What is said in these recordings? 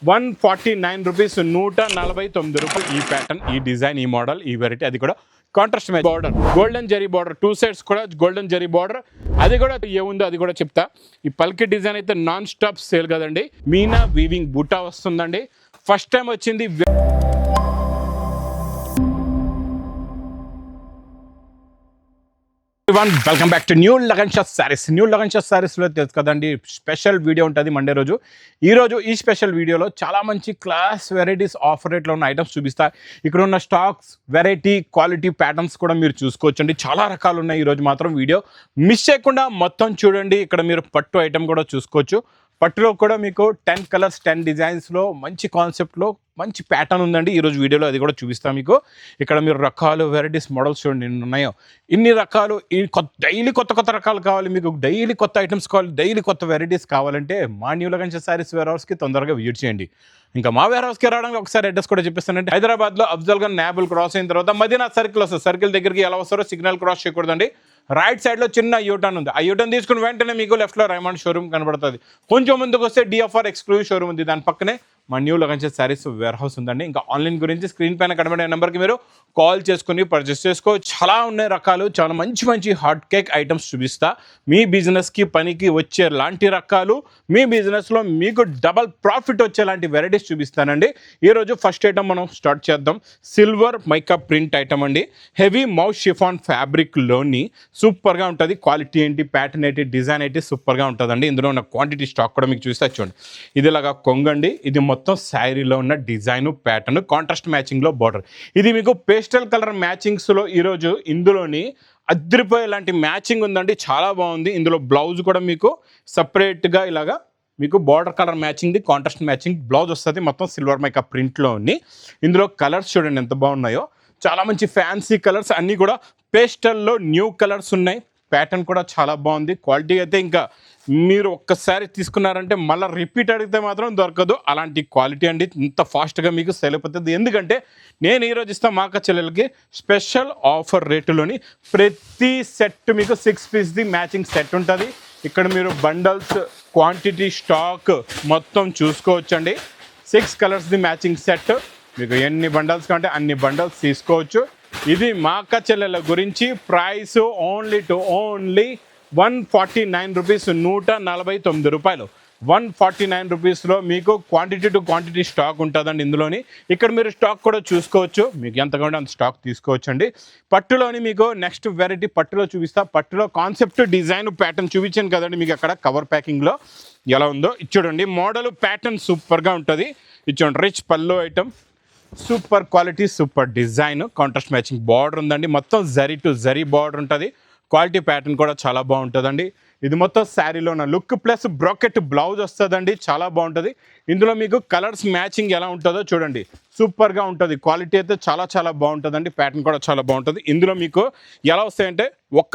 149 rupees, 149 రూపాయలు. ఈ pattern, ఈ డిజైన్, ఈ మోడల్, ఈ వెరైటీ, అది కూడా contrast match border, golden zari border, 2 sides కూడా గోల్డెన్ జరీ బార్డర్. అది కూడా ఏముందో అది కూడా చెప్తా. ఈ పల్కి డిజైన్ అయితే నాన్ స్టాప్ సేల్ కదండి. మీనా వీవింగ్ బూటా వస్తుందండి. ఫస్ట్ టైం వచ్చింది. Welcome back to new Lagan Shah sarees. New Lagan Shah సారీస్లో తెలుసు కదండి, స్పెషల్ వీడియో ఉంటుంది మండే రోజు. ఈరోజు ఈ స్పెషల్ వీడియోలో చాలా మంచి క్లాస్ వెరైటీస్ ఆఫర్ రేట్లో ఉన్న ఐటమ్స్ చూపిస్తా. ఇక్కడ ఉన్న స్టాక్స్, వెరైటీ, క్వాలిటీ, ప్యాటర్న్స్ కూడా మీరు చూసుకోవచ్చండి. చాలా రకాలు ఉన్నాయి. ఈరోజు మాత్రం వీడియో మిస్ చేయకుండా మొత్తం చూడండి. ఇక్కడ మీరు పట్టు ఐటమ్ కూడా చూసుకోవచ్చు. పట్టులో కూడా మీకు 10 కలర్స్ 10 డిజైన్స్లో మంచి కాన్సెప్ట్లో మంచి ప్యాటర్న్ ఉందండి. ఈరోజు వీడియోలో అది కూడా చూపిస్తాను మీకు. ఇక్కడ మీరు రకాలు, వెరైటీస్, మోడల్స్ చూడండి ఎన్ని ఉన్నాయో. ఇన్ని రకాలు, డైలీ కొత్త రకాలు కావాలి మీకు, డైలీ కొత్త ఐటమ్స్ కావాలి, డైలీ కొత్త వెరైటీస్ కావాలంటే మా న్యూ లగన్ షా సారీస్ వేర్ హౌస్కి తొందరగా విజిట్ చేయండి. ఇంకా మా వేర్ హౌస్కి రావడానికి ఒకసారి అడ్రస్ కూడా చెప్పిస్తానంటే, హైదరాబాద్లో అఫ్జల్గంజ్ నాబుల్ క్రాస్ అయిన తర్వాత మదీనా సర్కిల్ వస్తుంది. సర్కిల్ దగ్గరికి ఎలా వస్తారో సిగ్నల్ క్రాస్ చేయకూడదండి. రైట్ సైడ్లో చిన్న యూటర్న్ ఉంది. ఆ యూటర్న్ తీసుకుని వెంటనే మీకు లెఫ్ట్లో రైమండ్ షోరూమ్ కనబడుతుంది. కొంచెం ముందుకు వస్తే డిఎఫ్ఆర్ ఎక్స్క్లూజివ్ షోరూమ్ ఉంది. దాని పక్కనే మా new Lagan Shah saris warehouse ఉందండి. ఇంకా ఆన్లైన్ గురించి స్క్రీన్ పైన కనబడే నెంబర్కి మీరు కాల్ చేసుకుని పర్చేస్ చేసుకో. చాలా ఉన్నాయి రకాలు, చాలా మంచి హాట్ కేక్ ఐటమ్స్ చూపిస్తా. మీ బిజినెస్కి పనికి వచ్చే లాంటి రకాలు, మీ బిజినెస్లో మీకు డబల్ ప్రాఫిట్ వచ్చేలాంటి వెరైటీస్ చూపిస్తానండి. ఈరోజు ఫస్ట్ ఐటమ్ మనం స్టార్ట్ చేద్దాం. సిల్వర్ మైకా ప్రింట్ ఐటమ్ అండి. హెవీ మౌత్ షిఫాన్ ఫ్యాబ్రిక్లోని సూపర్గా ఉంటుంది. క్వాలిటీ ఏంటి, ప్యాటర్న్ ఏంటి, డిజైన్ ఏంటి, సూపర్గా ఉంటుందండి. ఇందులో ఉన్న క్వాంటిటీ స్టాక్ కూడా మీకు చూస్తే చూడండి. ఇది ఇలాగా కొంగండి. ఇది మొత్తం శారీలో ఉన్న డిజైన్, ప్యాటర్న్, కాంట్రాస్ట్ మ్యాచింగ్లో బార్డర్. ఇది మీకు పేస్టల్ కలర్ మ్యాచింగ్స్లో ఈరోజు ఇందులోని అద్రిపోయే లాంటి మ్యాచింగ్ ఉందండి. చాలా బాగుంది. ఇందులో బ్లౌజ్ కూడా మీకు సపరేట్గా ఇలాగా మీకు బార్డర్ కలర్ మ్యాచింగ్ది, కాంట్రాస్ట్ మ్యాచింగ్ బ్లౌజ్ వస్తుంది. మొత్తం సిల్వర్ మైకా ప్రింట్లో ఉంది. ఇందులో కలర్స్ చూడండి ఎంత బాగున్నాయో. చాలా మంచి ఫ్యాన్సీ కలర్స్, అన్నీ కూడా పేస్టల్లో న్యూ కలర్స్ ఉన్నాయి. ప్యాటర్న్ కూడా చాలా బాగుంది. క్వాలిటీ అయితే ఇంకా మీరు ఒక్కసారి తీసుకున్నారంటే మళ్ళీ రిపీట్ అడిగితే మాత్రం దొరకదు. అలాంటి క్వాలిటీ అండి. ఇంత ఫాస్ట్గా మీకు సెల్ అయిపోతుంది. ఎందుకంటే నేను ఈరోజు ఇస్తాను మా అక్క చెల్లెలకి స్పెషల్ ఆఫర్ రేటులోని ప్రతి సెట్ మీకు 6 పీస్ది మ్యాచింగ్ సెట్ ఉంటుంది. ఇక్కడ మీరు బండల్స్, క్వాంటిటీ, స్టాక్ మొత్తం చూసుకోవచ్చండి. 6 కలర్స్ది మ్యాచింగ్ సెట్. మీకు ఎన్ని బండల్స్ కంటే అన్ని బండల్స్ తీసుకోవచ్చు. ఇది మా అక్క చెల్లెల గురించి. ప్రైస్ ఓన్లీ 149 రూపీస్, 149 రూపాయలు. 149 రూపీస్లో మీకు క్వాంటిటీ టు క్వాంటిటీ స్టాక్ ఉంటుందండి ఇందులోని. ఇక్కడ మీరు స్టాక్ కూడా చూసుకోవచ్చు. మీకు ఎంత కావాలంటే అంత స్టాక్ తీసుకోవచ్చు అండి. పట్టులోని మీకు నెక్స్ట్ వెరైటీ పట్టులో చూపిస్తా. పట్టులో కాన్సెప్ట్, డిజైన్, ప్యాటర్న్ చూపించాను కదండి మీకు అక్కడ కవర్ ప్యాకింగ్లో ఎలా ఉందో. ఇచ్చుడండి మోడల్, ప్యాటర్న్ సూపర్గా ఉంటుంది. ఇచ్చుకోండి రిచ్ పల్లో item, super quality, super design, contrast matching border ఉందండి. మొత్తం జరీ టు జరీ బార్డర్ ఉంటుంది. క్వాలిటీ, ప్యాటర్న్ కూడా చాలా బాగుంటుందండి. ఇది మొత్తం శారీలో ఉన్న లుక్ ప్లస్ బ్రాకెట్ బ్లౌజ్ వస్తుందండి. చాలా బాగుంటుంది. ఇందులో మీకు కలర్స్ మ్యాచింగ్ ఎలా ఉంటుందో చూడండి. సూపర్గా ఉంటుంది. క్వాలిటీ అయితే చాలా బాగుంటుందండి. ప్యాటర్న్ కూడా చాలా బాగుంటుంది. ఇందులో మీకు ఎలా వస్తాయంటే ఒక్క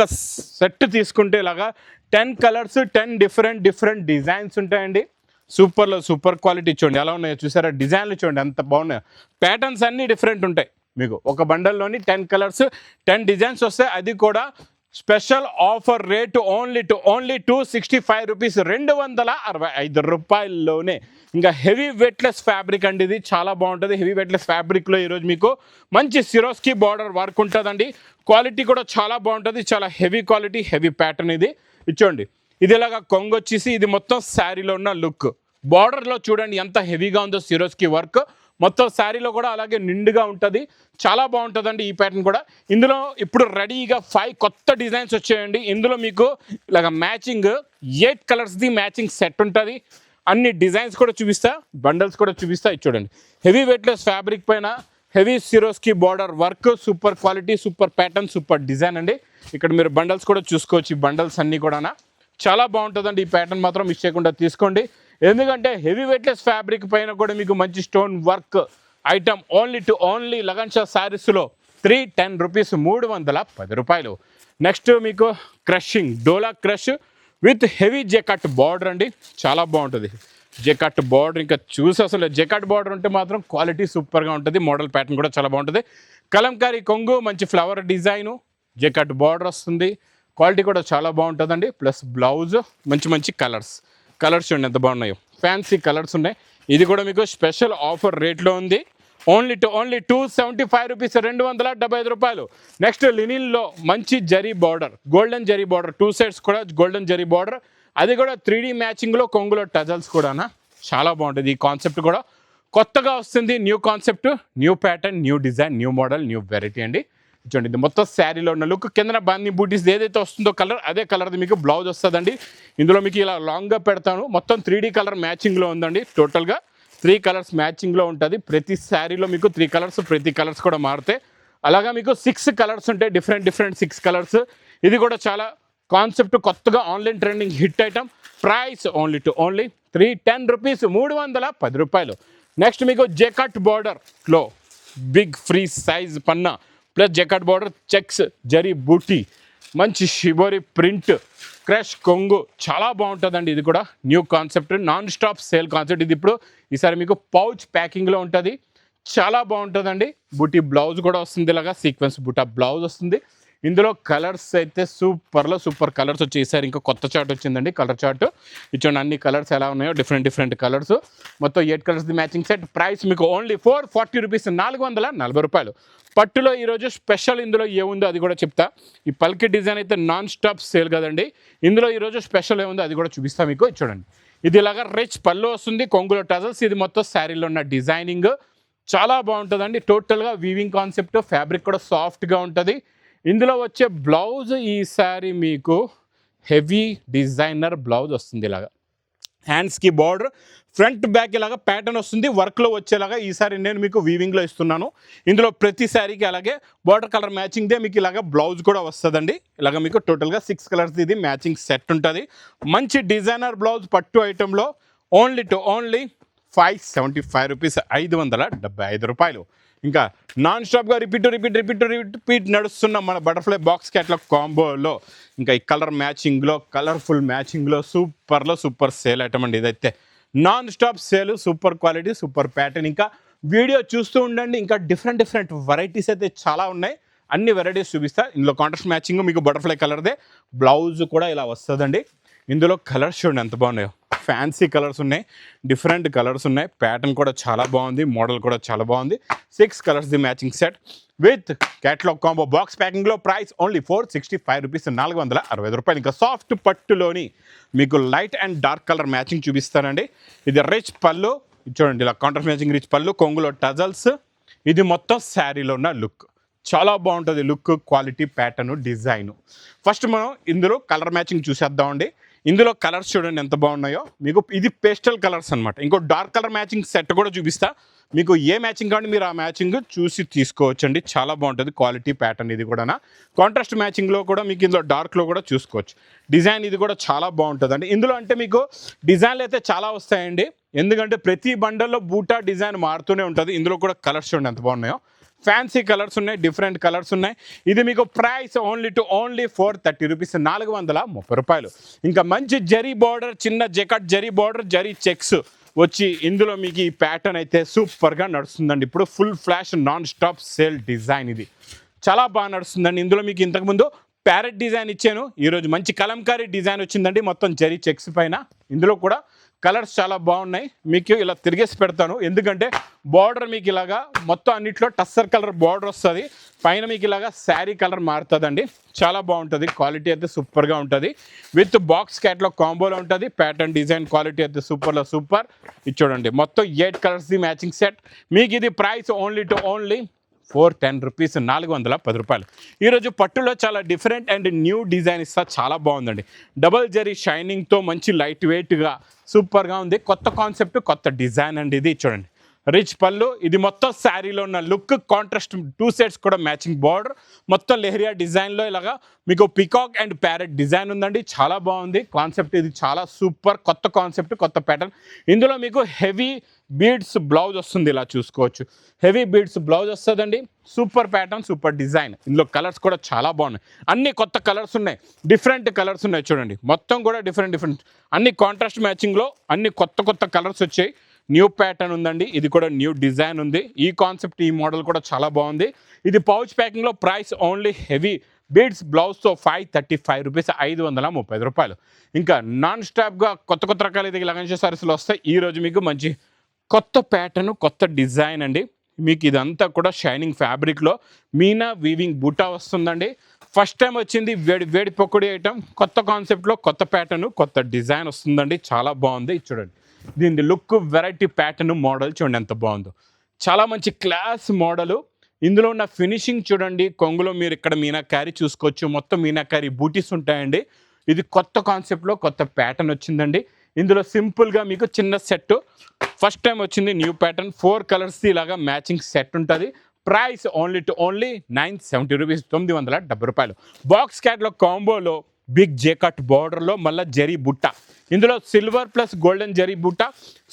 సెట్ తీసుకుంటే ఇలాగా 10 కలర్స్ 10 డిఫరెంట్ డిజైన్స్ ఉంటాయండి. సూపర్లో సూపర్ క్వాలిటీ చూడండి ఎలా ఉన్నాయో చూసారా. డిజైన్లు చూడండి ఎంత బాగున్నాయో. ప్యాటర్న్స్ అన్నీ డిఫరెంట్ ఉంటాయి. మీకు ఒక బండల్లోని 10 కలర్స్ 10 డిజైన్స్ వస్తాయి. అది కూడా special offer rate only 265 rupees, 265 రూపాయల్లోనే. ఇంకా హెవీ వెయిట్లెస్ ఫ్యాబ్రిక్ అండి. ఇది చాలా బాగుంటుంది. హెవీ వెయిట్లెస్ ఫ్యాబ్రిక్లో ఈరోజు మీకు మంచి సిరోస్కి బార్డర్ వర్క్ ఉంటుందండి. క్వాలిటీ కూడా చాలా బాగుంటుంది. చాలా హెవీ క్వాలిటీ, హెవీ ప్యాటర్న్ ఇది. ఇచ్చోండి ఇది ఇలాగా కొంగు వచ్చేసి ఇది మొత్తం శారీలో ఉన్న లుక్. బార్డర్లో చూడండి ఎంత హెవీగా ఉందో సిరోస్కి వర్క్. మొత్తం శారీలో కూడా అలాగే నిండుగా ఉంటుంది. చాలా బాగుంటుందండి ఈ ప్యాటర్న్ కూడా. ఇందులో ఇప్పుడు రెడీగా 5 కొత్త డిజైన్స్ వచ్చాయండి. ఇందులో మీకు ఇలాగ మ్యాచింగ్ 8 కలర్స్ది మ్యాచింగ్ సెట్ ఉంటుంది. అన్ని డిజైన్స్ కూడా చూపిస్తా, బండల్స్ కూడా చూపిస్తా. ఇది చూడండి హెవీ వెయిట్లెస్ ఫ్యాబ్రిక్ పైన heavy Swarovski border work, super quality, super pattern, super design అండి. ఇక్కడ మీరు బండల్స్ కూడా చూసుకోవచ్చు. ఈ బండల్స్ అన్నీ కూడా చాలా బాగుంటుందండి. ఈ ప్యాటర్న్ మాత్రం మిస్ చేయకుండా తీసుకోండి. ఎందుకంటే హెవీ వెయిట్లెస్ ఫ్యాబ్రిక్ పైన కూడా మీకు మంచి stone work item only Lagan Shah సారీస్లో 310 రూపీస్, 310 రూపాయలు. నెక్స్ట్ మీకు క్రషింగ్ డోలా క్రష్ విత్ హెవీ జెకట్ బార్డర్ అండి. చాలా బాగుంటుంది జెకట్ బార్డర్. ఇంకా చూసి అసలు జెకట్ బార్డర్ ఉంటే మాత్రం క్వాలిటీ సూపర్గా ఉంటుంది. మోడల్ ప్యాటర్న్ కూడా చాలా బాగుంటుంది. కలంకారీ కొంగు, మంచి ఫ్లవర్ డిజైను, జెకట్ బార్డర్ వస్తుంది. క్వాలిటీ కూడా చాలా బాగుంటుందండి. ప్లస్ బ్లౌజ్ మంచి కలర్స్ చూడండి ఎంత బాగున్నాయో. ఫ్యాన్సీ కలర్స్ ఉన్నాయి. ఇది కూడా మీకు స్పెషల్ ఆఫర్ రేట్లో ఉంది. ఓన్లీ 275 రూపీస్, 275 రూపాయలు. నెక్స్ట్ లినిన్లో మంచి zari border, golden zari border, 2 sides కూడా గోల్డెన్ జరీ బార్డర్, అది కూడా 3D మ్యాచింగ్లో కొంగులో టజల్స్ కూడానా చాలా బాగుంటుంది. ఈ కాన్సెప్ట్ కూడా కొత్తగా వస్తుంది, new concept, new pattern, new design, new model, new variety అండి. చూడండి ఇది మొత్తం శారీలో ఉన్న లుక్. కింద బాంది బూటీస్ ఏదైతే వస్తుందో కలర్, అదే కలర్ది మీకు బ్లౌజ్ వస్తుందండి. ఇందులో మీకు ఇలా లాంగ్గా పెడతాను. మొత్తం 3D కలర్ మ్యాచింగ్లో ఉందండి. టోటల్గా 3 కలర్స్ మ్యాచింగ్లో ఉంటుంది. ప్రతి శారీలో మీకు 3 కలర్స్, ప్రతి కలర్స్ కూడా మారుతాయి. అలాగా మీకు 6 కలర్స్ ఉంటాయి, డిఫరెంట్ 6 కలర్స్. ఇది కూడా చాలా కాన్సెప్ట్, కొత్తగా online trending hit item. Price only 310 rupees, 310 రూపాయలు. నెక్స్ట్ మీకు జెకట్ బార్డర్లో బిగ్ ఫ్రీ సైజ్ పన్నా ప్లస్ జెకట్ బార్డర్, చెక్స్, జరీ బూటీ, మంచి షిబోరి ప్రింట్, క్రష్ కొంగు, చాలా బాగుంటుందండి. ఇది కూడా new concept, non stop sale concept. ఇది ఇప్పుడు ఈసారి మీకు పౌచ్ ప్యాకింగ్లో ఉంటుంది, చాలా బాగుంటుందండి. బూటీ బ్లౌజ్ కూడా వస్తుంది, ఇలాగా సీక్వెన్స్ బూటా బ్లౌజ్ వస్తుంది. ఇందులో కలర్స్ అయితే సూపర్ కలర్స్ వచ్చి ఈసారి ఇంకా కొత్త చార్ట్ వచ్చిందండి, కలర్ చార్ట్. ఇచ్చండి అన్ని కలర్స్ ఎలా ఉన్నాయో, డిఫరెంట్ కలర్స్. మొత్తం 8 కలర్స్ మ్యాచింగ్ సెట్. ప్రైస్ మీకు ఓన్లీ 440 రూపీస్, 440 రూపాయలు. పట్టులో ఈరోజు స్పెషల్ ఇందులో ఏముందో అది కూడా చెప్తా. ఈ పల్కి డిజైన్ అయితే నాన్ స్టాప్ సేల్ కదండి. ఇందులో ఈరోజు స్పెషల్ ఏముందో అది కూడా చూపిస్తా మీకు. చూడండి ఇది ఇలాగా రిచ్ పళ్ళు వస్తుంది, కొంగులో టజల్స్. ఇది మొత్తం శారీలో ఉన్న డిజైనింగ్ చాలా బాగుంటుందండి. టోటల్గా వీవింగ్ కాన్సెప్ట్, ఫ్యాబ్రిక్ కూడా సాఫ్ట్గా ఉంటుంది. ఇందులో వచ్చే బ్లౌజ్ ఈసారి మీకు హెవీ డిజైనర్ బ్లౌజ్ వస్తుంది. ఇలాగా హ్యాండ్స్కి బార్డర్, ఫ్రంట్ బ్యాక్ ఇలాగా ప్యాటర్న్ వస్తుంది, వర్క్లో వచ్చేలాగా ఈసారి నేను మీకు వీవింగ్లో ఇస్తున్నాను. ఇందులో ప్రతి శారీకి అలాగే బార్డర్ కలర్ మ్యాచింగ్దే మీకు ఇలాగ బ్లౌజ్ కూడా వస్తుందండి. ఇలాగ మీకు టోటల్గా 6 కలర్స్ ఇది మ్యాచింగ్ సెట్ ఉంటుంది. మంచి డిజైనర్ బ్లౌజ్ పట్టు ఐటెంలో ఓన్లీ 575 రూపీస్, 575 రూపాయలు. ఇంకా నాన్ స్టాప్గా రిపీట్ నడుస్తున్న మన బటర్ఫ్లై బాక్స్ క్యాట్లాగ్ కాంబోలో ఇంకా ఈ కలర్ మ్యాచింగ్లో, కలర్ఫుల్ మ్యాచింగ్లో సూపర్ సేల్ ఐటమ్ అండి. ఇదైతే non stop sale, super quality, super pattern. ఇంకా వీడియో చూస్తూ ఉండండి, ఇంకా డిఫరెంట్ వెరైటీస్ అయితే చాలా ఉన్నాయి. అన్ని వెరైటీస్ చూపిస్తా. ఇందులో కాంట్రాస్ట్ మ్యాచింగ్ మీకు బటర్ఫ్లై కలర్దే బ్లౌజ్ కూడా ఇలా వస్తుందండి. ఇందులో కలర్స్ చూడండి ఎంత బాగున్నాయో, ఫ్యాన్సీ కలర్స్ ఉన్నాయి, డిఫరెంట్ కలర్స్ ఉన్నాయి. ప్యాటర్న్ కూడా చాలా బాగుంది, మోడల్ కూడా చాలా బాగుంది. 6 కలర్స్ ది matching set with catalogue combo box ప్యాకింగ్లో. ప్రైస్ ఓన్లీ 465 రూపీస్, 460 రూపాయలు. ఇంకా సాఫ్ట్ పట్టులోని మీకు light and dark colour matching చూపిస్తానండి. ఇది రిచ్ పళ్ళు చూడండి, ఇలా కాంట్రాస్ట్ మ్యాచింగ్ రిచ్ పళ్ళు, కొంగులో టజల్స్. ఇది మొత్తం శారీలో ఉన్న లుక్ చాలా బాగుంటుంది. Look, quality, pattern, design. First మనం ఇందులో కలర్ మ్యాచింగ్ చూసేద్దామండి. ఇందులో కలర్స్ చూడండి ఎంత బాగున్నాయో. మీకు ఇది పేస్టల్ కలర్స్ అనమాట. ఇంకో డార్క్ కలర్ మ్యాచింగ్ సెట్ కూడా చూపిస్తా. మీకు ఏ మ్యాచింగ్ కావాలి మీరు ఆ మ్యాచింగ్ చూసి తీసుకోవచ్చండి. చాలా బాగుంటుంది క్వాలిటీ, ప్యాటర్న్. ఇది కూడా కాంట్రాస్ట్ మ్యాచింగ్లో కూడా మీకు ఇందులో డార్క్లో కూడా చూసుకోవచ్చు. డిజైన్ ఇది కూడా చాలా బాగుంటుందండి. ఇందులో అంటే మీకు డిజైన్లు అయితే చాలా వస్తాయండి, ఎందుకంటే ప్రతి బండల్లో బూటా డిజైన్ మారుతూనే ఉంటుంది. ఇందులో కూడా కలర్స్ చూడండి ఎంత బాగున్నాయో. ఫ్యాన్సీ కలర్స్ ఉన్నాయి, డిఫరెంట్ కలర్స్ ఉన్నాయి. ఇది మీకు ప్రైస్ ఓన్లీ 430 రూపీస్, 430 రూపాయలు. ఇంకా మంచి జరీ బార్డర్, చిన్న జెకట్ జరీ బార్డర్, జరీ చెక్స్ వచ్చి ఇందులో మీకు ఈ ప్యాటర్న్ అయితే సూపర్గా నడుస్తుందండి. ఇప్పుడు full flash non stop sale design ఇది చాలా బాగా నడుస్తుందండి. ఇందులో మీకు ఇంతకుముందు ప్యారెట్ డిజైన్ ఇచ్చాను, ఈరోజు మంచి కలంకారీ డిజైన్ వచ్చిందండి మొత్తం జరీ చెక్స్ పైన. ఇందులో కూడా కలర్స్ చాలా బాగున్నాయి. మీకు ఇలా తిరిగేసి పెడతాను, ఎందుకంటే బార్డర్ మీకు ఇలాగా మొత్తం అన్నిట్లో టస్సర్ కలర్ బార్డర్ వస్తుంది, పైన మీకు ఇలాగా శారీ కలర్ మారుతుందండి. చాలా బాగుంటుంది, క్వాలిటీ అయితే సూపర్గా ఉంటుంది. విత్ బాక్స్ క్యాట్లాగ్ కాంబోలో ఉంటుంది. ప్యాటర్న్, డిజైన్, క్వాలిటీ అయితే సూపర్. ఇది చూడండి మొత్తం 8 కలర్స్ ది మ్యాచింగ్ సెట్. మీకు ఇది ప్రైస్ ఓన్లీ 410 రూపీస్, 410 రూపాయలు. ఈరోజు పట్టులో చాలా డిఫరెంట్ అండ్ న్యూ డిజైన్ ఇస్తా, చాలా బాగుందండి. డబల్ జరీ షైనింగ్తో మంచి లైట్ వెయిట్గా సూపర్గా ఉంది. కొత్త కాన్సెప్ట్, కొత్త డిజైన్ అండి. ఇది చూడండి రిచ్ పళ్ళు. ఇది మొత్తం శారీలో ఉన్న లుక్, కాంట్రాస్ట్ 2 సెట్స్ కూడా మ్యాచింగ్ బార్డర్, మొత్తం లెహరియా డిజైన్లో ఇలాగా మీకు పికాక్ అండ్ ప్యారెట్ డిజైన్ ఉందండి. చాలా బాగుంది కాన్సెప్ట్, ఇది చాలా సూపర్. కొత్త కాన్సెప్ట్, కొత్త ప్యాటర్న్. ఇందులో మీకు హెవీ బీడ్స్ బ్లౌజ్ వస్తుంది, ఇలా చూసుకోవచ్చు. హెవీ బీడ్స్ బ్లౌజ్ వస్తుందండి. Super pattern, super design. ఇందులో కలర్స్ కూడా చాలా బాగున్నాయి, అన్ని కొత్త కలర్స్ ఉన్నాయి, డిఫరెంట్ కలర్స్ ఉన్నాయి. చూడండి మొత్తం కూడా డిఫరెంట్ అన్ని కాంట్రాస్ట్ మ్యాచింగ్లో అన్ని కొత్త కలర్స్ వచ్చాయి. న్యూ ప్యాటర్న్ ఉందండి, ఇది కూడా న్యూ డిజైన్ ఉంది. ఈ కాన్సెప్ట్, ఈ మోడల్ కూడా చాలా బాగుంది. ఇది పౌచ్ ప్యాకింగ్లో. ప్రైస్ ఓన్లీ హెవీ బీడ్స్ బ్లౌజ్తో 535 రూపీస్, 530 రూపాయలు. ఇంకా నాన్ స్టాప్గా కొత్త రకాలు ఇది లగన్ సారీస్లో వస్తాయి. ఈరోజు మీకు మంచి కొత్త ప్యాటర్న్, కొత్త డిజైన్ అండి. మీకు ఇదంతా కూడా షైనింగ్ ఫ్యాబ్రిక్లో మీనా వీవింగ్ బూటా వస్తుందండి. ఫస్ట్ టైం వచ్చింది వేడి వేడి పకోడీ ఐటమ్, కొత్త కాన్సెప్ట్లో కొత్త ప్యాటర్న్, కొత్త డిజైన్ వస్తుందండి. చాలా బాగుంది. చూడండి దీని లుక్, వెరైటీ ప్యాటర్న్, మోడల్ చూడండి ఎంత బాగుందో. చాలా మంచి క్లాస్ మోడలు. ఇందులో ఉన్న ఫినిషింగ్ చూడండి. కొంగులో మీరు ఇక్కడ మీనాకారి చూసుకోవచ్చు. మొత్తం మీనాకారి బూటీస్ ఉంటాయండి. ఇది కొత్త కాన్సెప్ట్లో కొత్త ప్యాటర్న్ వచ్చిందండి. ఇందులో సింపుల్గా మీకు చిన్న సెట్, ఫస్ట్ టైం వచ్చింది న్యూ ప్యాటర్న్. 4 కలర్స్ ఇలాగా మ్యాచింగ్ సెట్ ఉంటుంది. Price only to only 970 rupees, 970 రూపాయలు. బాక్స్ క్యాట్లో కాంబోలో బిగ్ జేకట్ బార్డర్లో మళ్ళీ జరీ బుట్ట. ఇందులో సిల్వర్ ప్లస్ గోల్డెన్ జరీ బుట్ట,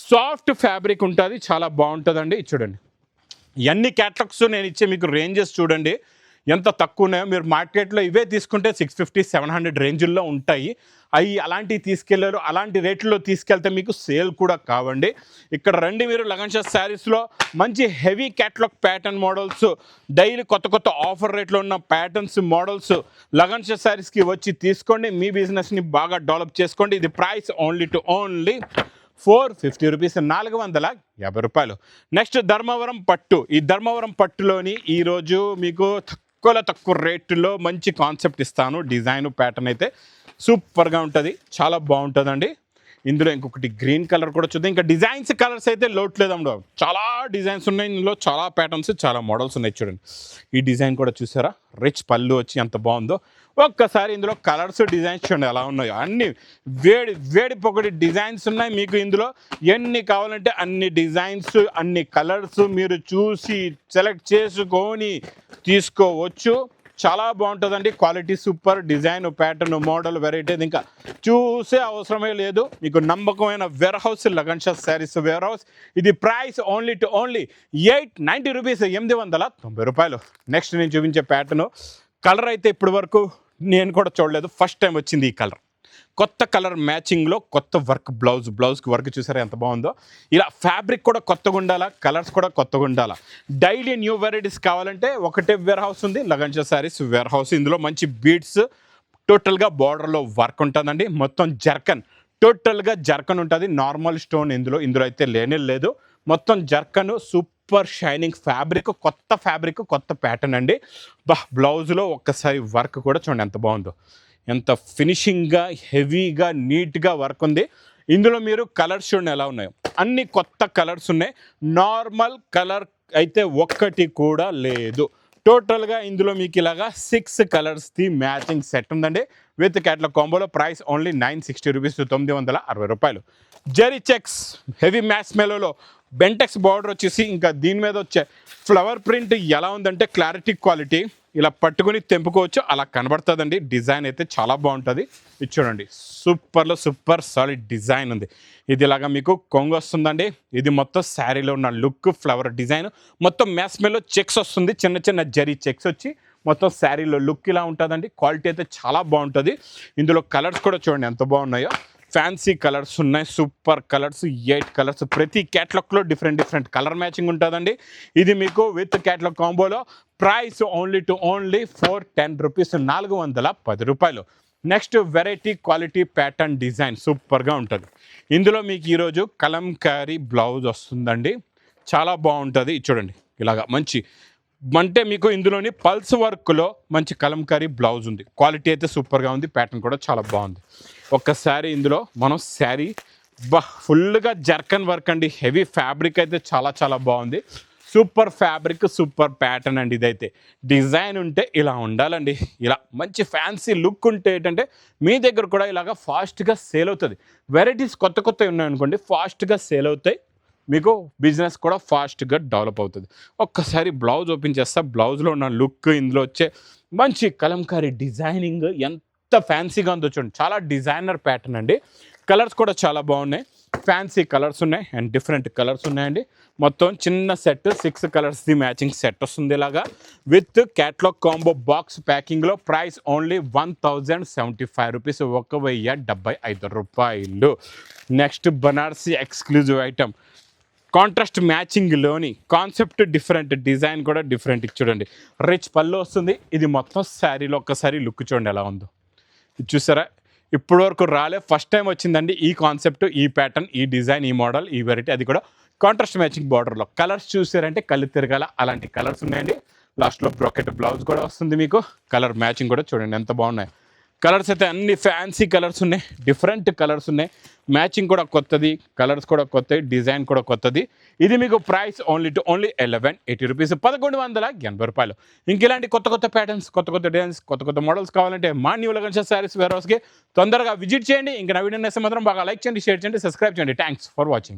సాఫ్ట్ ఫ్యాబ్రిక్ ఉంటుంది. చాలా బాగుంటుందండి. చూడండి ఎన్ని క్యాటలాగ్స్ నేను ఇచ్చే మీకు రేంజెస్ చూడండి ఎంత తక్కువ ఉన్నాయో. మీరు మార్కెట్లో ఇవే తీసుకుంటే 650, 700 రేంజుల్లో ఉంటాయి. అవి అలాంటివి తీసుకెళ్లారు. అలాంటి రేట్లో తీసుకెళ్తే మీకు సేల్ కూడా కావండి. ఇక్కడ రండి మీరు లగన్ షా శారీస్లో మంచి heavy catalogue pattern models, daily కొత్త కొత్త ఆఫర్ రేట్లో ఉన్న ప్యాటర్న్స్ మోడల్స్ లగన్ షా శారీస్కి వచ్చి తీసుకోండి. మీ బిజినెస్ని బాగా డెవలప్ చేసుకోండి. ఇది price only to only 450 rupees, 450 రూపాయలు. నెక్స్ట్ ధర్మవరం పట్టు. ఈ ధర్మవరం పట్టులోని ఈరోజు మీకు తక్కువ రేటులో మంచి కాన్సెప్ట్ ఇస్తాను. డిజైన్ ప్యాటర్న్ అయితే సూపర్గా ఉంటుంది. చాలా బాగుంటుందండి. ఇందులో ఇంకొకటి గ్రీన్ కలర్ కూడా చూద్దాం. ఇంకా డిజైన్స్ కలర్స్ అయితే లోటు లేదమ్మా. చాలా డిజైన్స్ ఉన్నాయి ఇందులో, చాలా ప్యాటర్న్స్, చాలా మోడల్స్ ఉన్నాయి. చూడండి ఈ డిజైన్ కూడా చూసారా, రిచ్ పళ్ళు వచ్చి ఎంత బాగుందో. ఒక్కసారి ఇందులో కలర్స్, డిజైన్స్ చూడండి ఎలా ఉన్నాయో. అన్ని వేడి పొగడి డిజైన్స్ ఉన్నాయి. మీకు ఇందులో ఎన్ని కావాలంటే అన్ని డిజైన్స్, అన్ని కలర్స్ మీరు చూసి సెలెక్ట్ చేసుకొని తీసుకోవచ్చు. చాలా బాగుంటుందండి. Quality super, design, pattern, model, variety ఇంకా చూసే అవసరమే లేదు. మీకు నమ్మకమైన warehouse Lagan Shah sarees warehouse. ఇది price only to only 890 rupees, 890 రూపాయలు. నెక్స్ట్ నేను చూపించే ప్యాటర్న్ కలర్ అయితే ఇప్పటి వరకు నేను కూడా చూడలేదు. ఫస్ట్ టైం వచ్చింది ఈ కలర్. కొత్త కలర్ మ్యాచింగ్లో కొత్త వర్క్, బ్లౌజ్కి వర్క్ చూసారా ఎంత బాగుందో. ఇలా ఫ్యాబ్రిక్ కూడా కొత్తగా ఉండాలా, కలర్స్ కూడా కొత్తగా ఉండాలా. డైలీ న్యూ వెరైటీస్ కావాలంటే ఒకటే వేర్ హౌస్ ఉంది, lagan Shah sarees wear house. ఇందులో మంచి బీడ్స్, టోటల్గా బార్డర్లో వర్క్ ఉంటుందండి. మొత్తం జర్కన్, టోటల్గా జర్కన్ ఉంటుంది. నార్మల్ స్టోన్ ఇందులో అయితే లేనే లేదు. మొత్తం జర్కన్, సూపర్ షైనింగ్ ఫ్యాబ్రిక్, కొత్త ప్యాటర్న్ అండి. బ్లౌజ్లో ఒక్కసారి వర్క్ కూడా చూడండి ఎంత బాగుందో. ఎంత ఫినిషింగ్గా, హెవీగా, నీట్గా వర్క్ ఉంది. ఇందులో మీరు కలర్స్ చూడండి ఎలా ఉన్నాయో. అన్ని కొత్త కలర్స్ ఉన్నాయి. నార్మల్ కలర్ అయితే ఒక్కటి కూడా లేదు. టోటల్గా ఇందులో మీకు ఇలాగా 6 కలర్స్ది మ్యాచింగ్ సెట్ ఉందండి. విత్ క్యాట్లాగ్ కాంబోలో ప్రైస్ ఓన్లీ 960 రూపీస్, 960 రూపాయలు. జెరీ చెక్స్ హెవీ మ్యాచ్ మెలోలో బెంటెక్స్ బార్డర్ వచ్చేసి ఇంకా దీని మీద వచ్చే ఫ్లవర్ ప్రింట్ ఎలా ఉందంటే క్లారిటీ, క్వాలిటీ ఇలా పట్టుకుని తెంపుకోవచ్చు, అలా కనబడుతుందండి. డిజైన్ అయితే చాలా బాగుంటుంది. ఇది చూడండి సూపర్ సాలిడ్ డిజైన్ ఉంది. ఇది ఇలాగా మీకు కొంగు వస్తుందండి. ఇది మొత్తం శారీలో ఉన్న లుక్, ఫ్లవర్ డిజైన్, మొత్తం మ్యాస్మెలో చెక్స్ వస్తుంది. చిన్న జరీ చెక్స్ వచ్చి మొత్తం శారీలో లుక్ ఇలా ఉంటుందండి. క్వాలిటీ అయితే చాలా బాగుంటుంది. ఇందులో కలర్స్ కూడా చూడండి ఎంత బాగున్నాయో. ఫ్యాన్సీ కలర్స్ ఉన్నాయి, సూపర్ కలర్స్, 8 కలర్స్. ప్రతి క్యాటలాగ్లో డిఫరెంట్ కలర్ మ్యాచింగ్ ఉంటుందండి. ఇది మీకు విత్ క్యాటలాగ్ కాంబోలో price only to only 410 rupees, 410 రూపాయలు. Next variety, quality, pattern, design సూపర్గా ఉంటుంది. ఇందులో మీకు ఈరోజు కలంకారీ బ్లౌజ్ వస్తుందండి. చాలా బాగుంటుంది. చూడండి ఇలాగా మంచి అంటే మీకు ఇందులోని పల్స్ వర్క్లో మంచి కలంకారీ బ్లౌజ్ ఉంది. క్వాలిటీ అయితే సూపర్గా ఉంది. ప్యాటర్న్ కూడా చాలా బాగుంది. ఒక్కసారి ఇందులో మనం శారీ ఫుల్గా జర్కన్ వర్క్ అండి. హెవీ ఫ్యాబ్రిక్ అయితే చాలా బాగుంది. సూపర్ ఫ్యాబ్రిక్, సూపర్ ప్యాటర్న్ అండి. ఇదైతే డిజైన్ ఉంటే ఇలా ఉండాలండి. ఇలా మంచి ఫ్యాన్సీ లుక్ ఉంటే ఏంటంటే మీ దగ్గర కూడా ఇలాగా ఫాస్ట్గా సేల్ అవుతుంది. వెరైటీస్ కొత్తవి ఉన్నాయనుకోండి, ఫాస్ట్గా సేల్ అవుతాయి. మీకు బిజినెస్ కూడా ఫాస్ట్గా డెవలప్ అవుతుంది. ఒక్కసారి బ్లౌజ్ ఓపెన్ చేస్తా. బ్లౌజ్లో ఉన్న లుక్, ఇందులో వచ్చే మంచి కలంకారీ డిజైనింగ్ ఎంత ఫ్యాన్సీగా ఉందో చూడండి. చాలా డిజైనర్ ప్యాటర్న్ అండి. కలర్స్ కూడా చాలా బాగున్నాయి. ఫ్యాన్సీ కలర్స్ ఉన్నాయి అండ్ డిఫరెంట్ కలర్స్ ఉన్నాయండి. మొత్తం చిన్న సెట్ 6 కలర్స్ది మ్యాచింగ్ సెట్ వస్తుంది ఇలాగా విత్ క్యాట్లాగ్ కాంబో బాక్స్ ప్యాకింగ్లో. ప్రైస్ ఓన్లీ 1075 రూపీస్, 1075 రూపాయలు. Next Banarasi exclusive item, contrast మ్యాచింగ్లోని కాన్సెప్ట్ డిఫరెంట్, డిజైన్ కూడా డిఫరెంట్. చూడండి రిచ్ పళ్ళు వస్తుంది. ఇది మొత్తం శారీలో ఒక్కసారి లుక్ చూడండి ఎలా ఉందో. ఇది చూసారా, ఇప్పటి వరకు రాలే, ఫస్ట్ టైం వచ్చిందండి ఈ కాన్సెప్ట్, ఈ ప్యాటర్న్, ఈ డిజైన్, ఈ మోడల్, ఈ వెరైటీ. అది కూడా కాంట్రాస్ట్ మ్యాచింగ్ బార్డర్లో కలర్స్ చూసారంటే కళ్ళు తిరగాల అలాంటి కలర్స్ ఉన్నాయండి. లాస్ట్లో బ్రాకెట్ బ్లౌజ్ కూడా వస్తుంది మీకు. కలర్ మ్యాచింగ్ కూడా చూడండి ఎంత బాగున్నాయి. కలర్స్ అయితే అన్ని ఫ్యాన్సీ కలర్స్ ఉన్నాయి, డిఫరెంట్ కలర్స్ ఉన్నాయి. మ్యాచింగ్ కూడా కొత్తది, కలర్స్ కూడా కొత్తది, డిజైన్ కూడా కొత్తది. ఇది మీకు ప్రైస్ ఓన్లీ 1180 రూపీస్, 1180 రూపాయలు. ఇంక ఇలాంటి కొత్త కొత్త ప్యాటర్న్స్, కొత్త కొత్త డిజైన్స్, కొత్త కొత్త మోడల్స్ కావాలంటే మా న్యూ లగన్ శారీస్ వేర్ హౌస్కి తొందరగా విజిట్ చేయండి. ఇంకా నా వీడియో నేస్తే మాత్రం బాగా లైక్ చేయండి, షేర్ చేయండి, సబ్స్క్రైబ్ చేయండి. Thanks for watching.